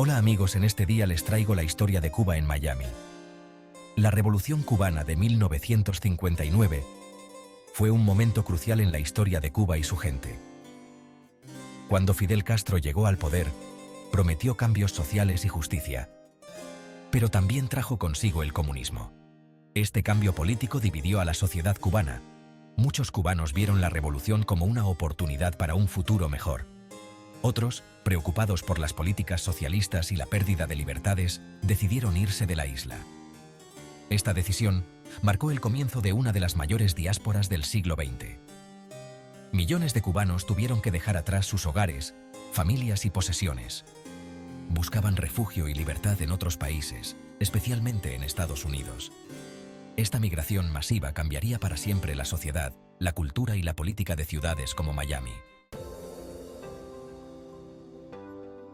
Hola amigos, en este día les traigo la historia de Cuba en Miami. La Revolución Cubana de 1959 fue un momento crucial en la historia de Cuba y su gente. Cuando Fidel Castro llegó al poder, prometió cambios sociales y justicia, pero también trajo consigo el comunismo. Este cambio político dividió a la sociedad cubana. Muchos cubanos vieron la revolución como una oportunidad para un futuro mejor. Otros, preocupados por las políticas socialistas y la pérdida de libertades, decidieron irse de la isla. Esta decisión marcó el comienzo de una de las mayores diásporas del siglo XX. Millones de cubanos tuvieron que dejar atrás sus hogares, familias y posesiones. Buscaban refugio y libertad en otros países, especialmente en Estados Unidos. Esta migración masiva cambiaría para siempre la sociedad, la cultura y la política de ciudades como Miami.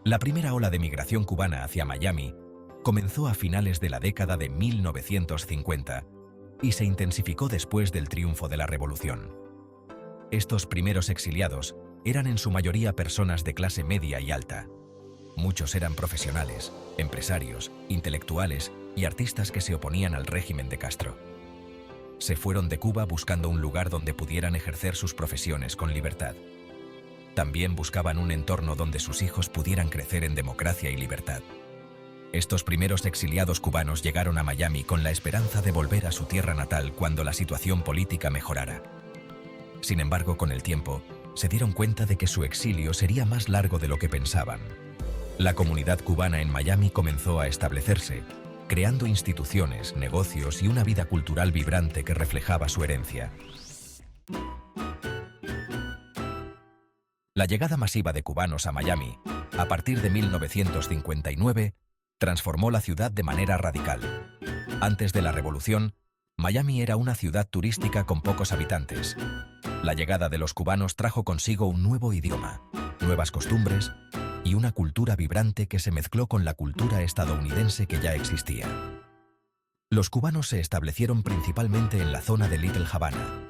La primera ola de migración cubana hacia Miami comenzó a finales de la década de 1950 y se intensificó después del triunfo de la Revolución. Estos primeros exiliados eran en su mayoría personas de clase media y alta. Muchos eran profesionales, empresarios, intelectuales y artistas que se oponían al régimen de Castro. Se fueron de Cuba buscando un lugar donde pudieran ejercer sus profesiones con libertad. También buscaban un entorno donde sus hijos pudieran crecer en democracia y libertad. Estos primeros exiliados cubanos llegaron a Miami con la esperanza de volver a su tierra natal cuando la situación política mejorara. Sin embargo, con el tiempo, se dieron cuenta de que su exilio sería más largo de lo que pensaban. La comunidad cubana en Miami comenzó a establecerse, creando instituciones, negocios y una vida cultural vibrante que reflejaba su herencia. La llegada masiva de cubanos a Miami, a partir de 1959, transformó la ciudad de manera radical. Antes de la Revolución, Miami era una ciudad turística con pocos habitantes. La llegada de los cubanos trajo consigo un nuevo idioma, nuevas costumbres y una cultura vibrante que se mezcló con la cultura estadounidense que ya existía. Los cubanos se establecieron principalmente en la zona de Little Havana,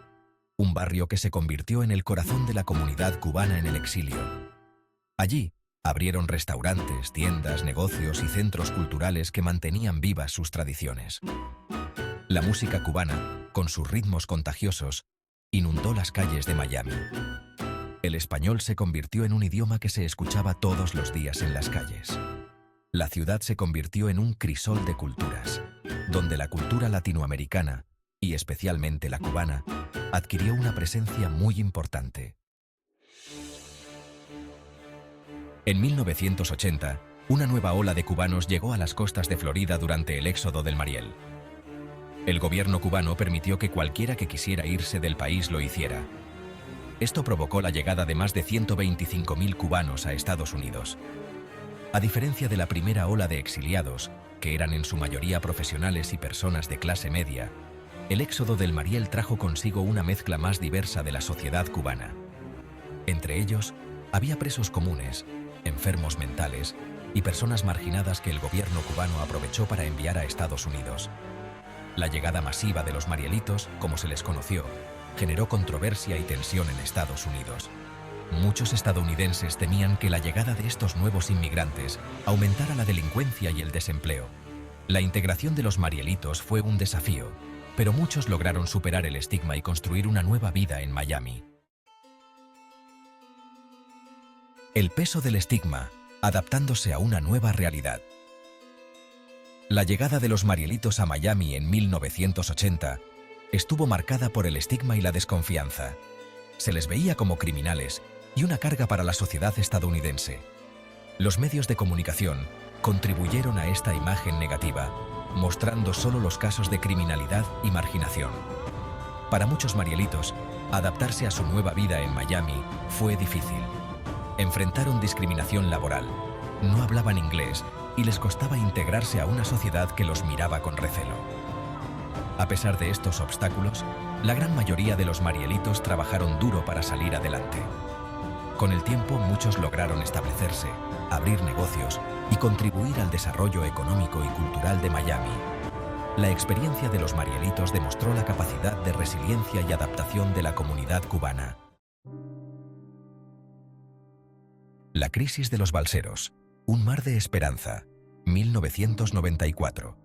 un barrio que se convirtió en el corazón de la comunidad cubana en el exilio. Allí, abrieron restaurantes, tiendas, negocios y centros culturales que mantenían vivas sus tradiciones. La música cubana, con sus ritmos contagiosos, inundó las calles de Miami. El español se convirtió en un idioma que se escuchaba todos los días en las calles. La ciudad se convirtió en un crisol de culturas, donde la cultura latinoamericana, y especialmente la cubana, adquirió una presencia muy importante. En 1980, una nueva ola de cubanos llegó a las costas de Florida durante el éxodo del Mariel. El gobierno cubano permitió que cualquiera que quisiera irse del país lo hiciera. Esto provocó la llegada de más de 125.000 cubanos a Estados Unidos. A diferencia de la primera ola de exiliados, que eran en su mayoría profesionales y personas de clase media, el éxodo del Mariel trajo consigo una mezcla más diversa de la sociedad cubana. Entre ellos, había presos comunes, enfermos mentales y personas marginadas que el gobierno cubano aprovechó para enviar a Estados Unidos. La llegada masiva de los marielitos, como se les conoció, generó controversia y tensión en Estados Unidos. Muchos estadounidenses temían que la llegada de estos nuevos inmigrantes aumentara la delincuencia y el desempleo. La integración de los marielitos fue un desafío, pero muchos lograron superar el estigma y construir una nueva vida en Miami. El peso del estigma, adaptándose a una nueva realidad. La llegada de los marielitos a Miami en 1980 estuvo marcada por el estigma y la desconfianza. Se les veía como criminales y una carga para la sociedad estadounidense. Los medios de comunicación contribuyeron a esta imagen negativa, mostrando solo los casos de criminalidad y marginación. Para muchos marielitos, adaptarse a su nueva vida en Miami fue difícil. Enfrentaron discriminación laboral, no hablaban inglés y les costaba integrarse a una sociedad que los miraba con recelo. A pesar de estos obstáculos, la gran mayoría de los marielitos trabajaron duro para salir adelante. Con el tiempo, muchos lograron establecerse, abrir negocios y contribuir al desarrollo económico y cultural de Miami. La experiencia de los marielitos demostró la capacidad de resiliencia y adaptación de la comunidad cubana. La crisis de los balseros. Un mar de esperanza, 1994.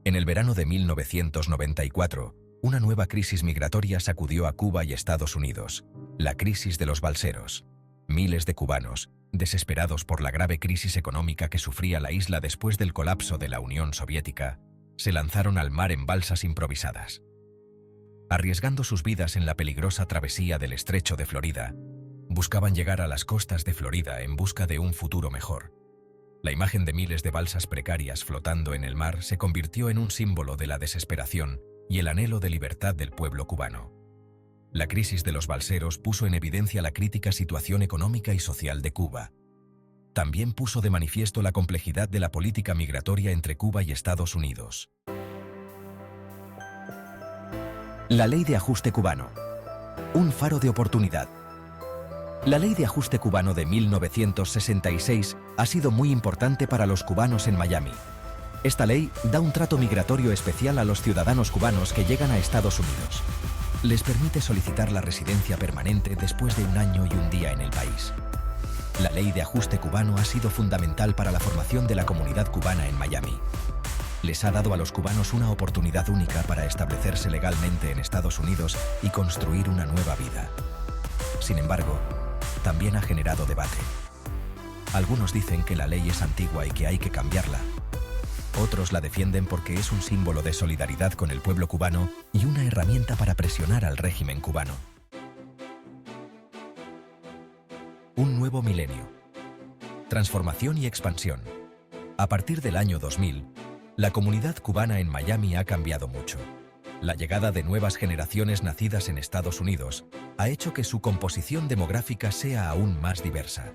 En el verano de 1994, una nueva crisis migratoria sacudió a Cuba y Estados Unidos, la crisis de los balseros. Miles de cubanos, desesperados por la grave crisis económica que sufría la isla después del colapso de la Unión Soviética, se lanzaron al mar en balsas improvisadas. Arriesgando sus vidas en la peligrosa travesía del Estrecho de Florida, buscaban llegar a las costas de Florida en busca de un futuro mejor. La imagen de miles de balsas precarias flotando en el mar se convirtió en un símbolo de la desesperación y el anhelo de libertad del pueblo cubano. La crisis de los balseros puso en evidencia la crítica situación económica y social de Cuba. También puso de manifiesto la complejidad de la política migratoria entre Cuba y Estados Unidos. La Ley de Ajuste Cubano. Un faro de oportunidad. La Ley de Ajuste Cubano de 1966 ha sido muy importante para los cubanos en Miami. Esta ley da un trato migratorio especial a los ciudadanos cubanos que llegan a Estados Unidos. Les permite solicitar la residencia permanente después de un año y un día en el país. La Ley de Ajuste Cubano ha sido fundamental para la formación de la comunidad cubana en Miami. Les ha dado a los cubanos una oportunidad única para establecerse legalmente en Estados Unidos y construir una nueva vida. Sin embargo, también ha generado debate. Algunos dicen que la ley es antigua y que hay que cambiarla. Otros la defienden porque es un símbolo de solidaridad con el pueblo cubano y una herramienta para presionar al régimen cubano. Un nuevo milenio. Transformación y expansión. A partir del año 2000, la comunidad cubana en Miami ha cambiado mucho. La llegada de nuevas generaciones nacidas en Estados Unidos ha hecho que su composición demográfica sea aún más diversa.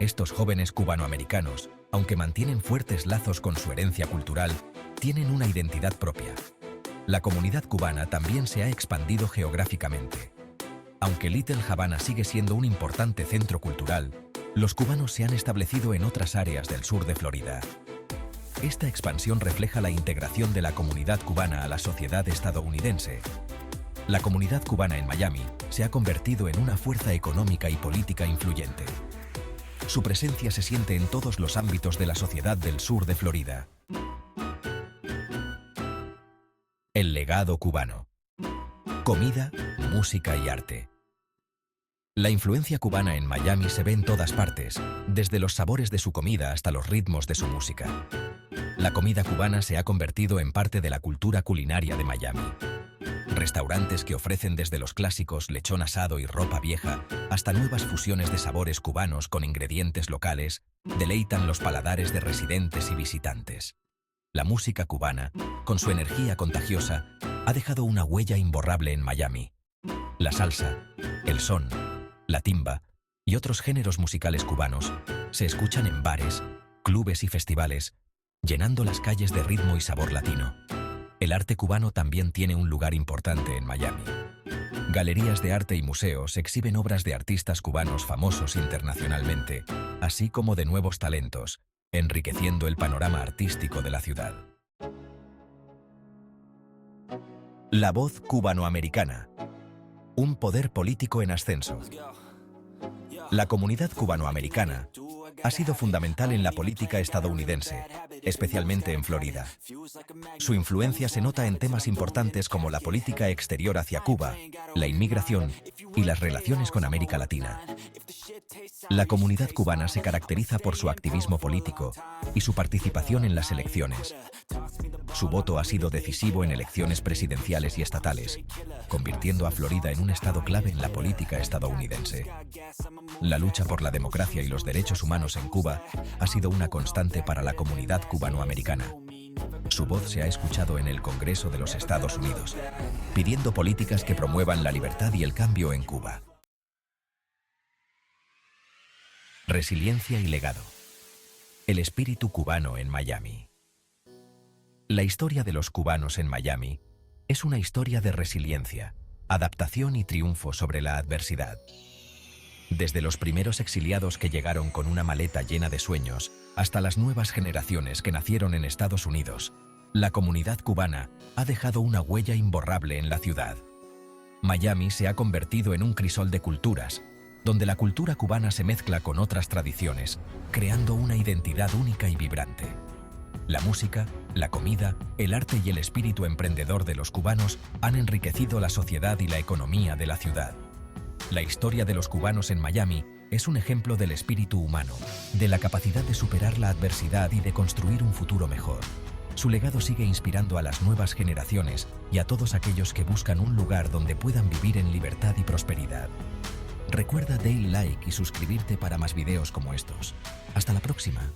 Estos jóvenes cubanoamericanos, aunque mantienen fuertes lazos con su herencia cultural, tienen una identidad propia. La comunidad cubana también se ha expandido geográficamente. Aunque Little Havana sigue siendo un importante centro cultural, los cubanos se han establecido en otras áreas del sur de Florida. Esta expansión refleja la integración de la comunidad cubana a la sociedad estadounidense. La comunidad cubana en Miami se ha convertido en una fuerza económica y política influyente. Su presencia se siente en todos los ámbitos de la sociedad del sur de Florida. El legado cubano. Comida, música y arte. La influencia cubana en Miami se ve en todas partes, desde los sabores de su comida hasta los ritmos de su música. La comida cubana se ha convertido en parte de la cultura culinaria de Miami. Restaurantes que ofrecen desde los clásicos lechón asado y ropa vieja hasta nuevas fusiones de sabores cubanos con ingredientes locales deleitan los paladares de residentes y visitantes. La música cubana, con su energía contagiosa, ha dejado una huella imborrable en Miami. La salsa, el son, la timba y otros géneros musicales cubanos se escuchan en bares, clubes y festivales, llenando las calles de ritmo y sabor latino. El arte cubano también tiene un lugar importante en Miami. Galerías de arte y museos exhiben obras de artistas cubanos famosos internacionalmente, así como de nuevos talentos, enriqueciendo el panorama artístico de la ciudad. La voz cubanoamericana. Un poder político en ascenso. La comunidad cubanoamericana ha sido fundamental en la política estadounidense, especialmente en Florida. Su influencia se nota en temas importantes como la política exterior hacia Cuba, la inmigración y las relaciones con América Latina. La comunidad cubana se caracteriza por su activismo político y su participación en las elecciones. Su voto ha sido decisivo en elecciones presidenciales y estatales, convirtiendo a Florida en un estado clave en la política estadounidense. La lucha por la democracia y los derechos humanos en Cuba ha sido una constante para la comunidad cubanoamericana. Su voz se ha escuchado en el Congreso de los Estados Unidos, pidiendo políticas que promuevan la libertad y el cambio en Cuba. Resiliencia y legado. El espíritu cubano en Miami. La historia de los cubanos en Miami es una historia de resiliencia, adaptación y triunfo sobre la adversidad. Desde los primeros exiliados que llegaron con una maleta llena de sueños, hasta las nuevas generaciones que nacieron en Estados Unidos, la comunidad cubana ha dejado una huella imborrable en la ciudad. Miami se ha convertido en un crisol de culturas, donde la cultura cubana se mezcla con otras tradiciones, creando una identidad única y vibrante. La música, la comida, el arte y el espíritu emprendedor de los cubanos han enriquecido la sociedad y la economía de la ciudad. La historia de los cubanos en Miami es un ejemplo del espíritu humano, de la capacidad de superar la adversidad y de construir un futuro mejor. Su legado sigue inspirando a las nuevas generaciones y a todos aquellos que buscan un lugar donde puedan vivir en libertad y prosperidad. Recuerda darle like y suscribirte para más videos como estos. Hasta la próxima.